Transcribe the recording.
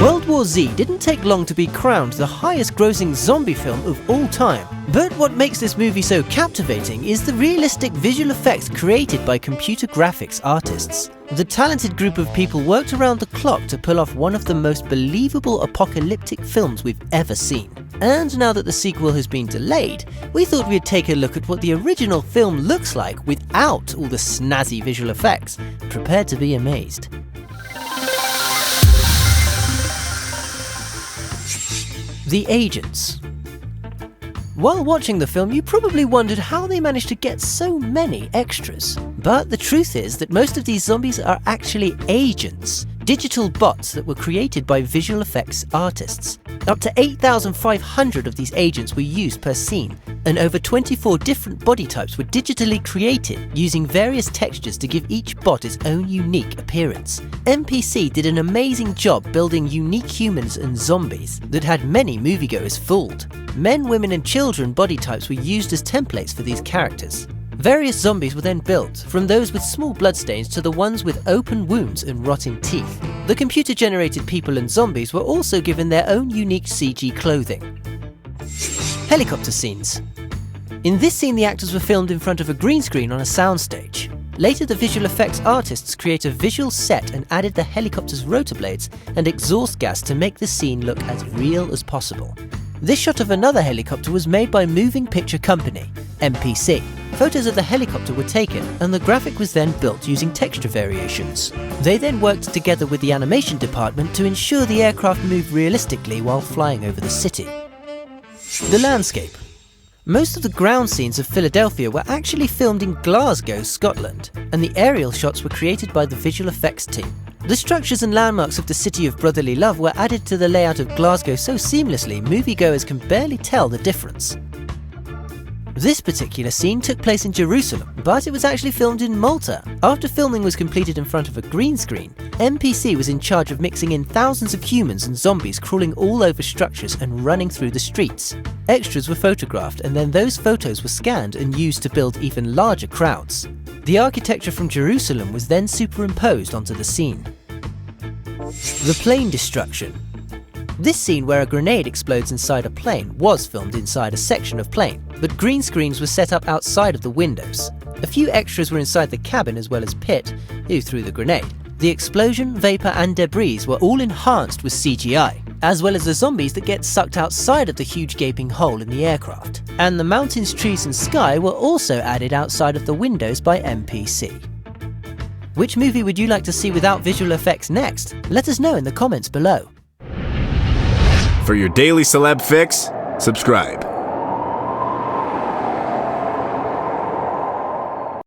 World War Z didn't take long to be crowned the highest grossing zombie film of all time. But what makes this movie so captivating is the realistic visual effects created by computer graphics artists. The talented group of people worked around the clock to pull off one of the most believable apocalyptic films we've ever seen. And now that the sequel has been delayed, we thought we'd take a look at what the original film looks like without all the snazzy visual effects. Prepare to be amazed. The Agents. While watching the film, you probably wondered how they managed to get so many extras. But the truth is that most of these zombies are actually agents, digital bots that were created by visual effects artists. Up to 8,500 of these agents were used per scene, and over 24 different body types were digitally created using various textures to give each bot its own unique appearance. MPC did an amazing job building unique humans and zombies that had many moviegoers fooled. Men, women and children body types were used as templates for these characters. Various zombies were then built, from those with small bloodstains to the ones with open wounds and rotting teeth. The computer-generated people and zombies were also given their own unique CG clothing. Helicopter scenes. In this scene, the actors were filmed in front of a green screen on a soundstage. Later, the visual effects artists created a visual set and added the helicopter's rotor blades and exhaust gas to make the scene look as real as possible. This shot of another helicopter was made by Moving Picture Company, MPC. Photos of the helicopter were taken, and the graphic was then built using texture variations. They then worked together with the animation department to ensure the aircraft moved realistically while flying over the city. The landscape. Most of the ground scenes of Philadelphia were actually filmed in Glasgow, Scotland, and the aerial shots were created by the visual effects team. The structures and landmarks of the City of Brotherly Love were added to the layout of Glasgow so seamlessly moviegoers can barely tell the difference. This particular scene took place in Jerusalem, but it was actually filmed in Malta. After filming was completed in front of a green screen, MPC was in charge of mixing in thousands of humans and zombies crawling all over structures and running through the streets. Extras were photographed, and then those photos were scanned and used to build even larger crowds. The architecture from Jerusalem was then superimposed onto the scene. The plane destruction. This scene where a grenade explodes inside a plane was filmed inside a section of plane, but green screens were set up outside of the windows. A few extras were inside the cabin as well as Pitt, who threw the grenade. The explosion, vapor and debris were all enhanced with CGI, as well as the zombies that get sucked outside of the huge gaping hole in the aircraft. And the mountains, trees and sky were also added outside of the windows by MPC. Which movie would you like to see without visual effects next? Let us know in the comments below. For your daily celeb fix, subscribe.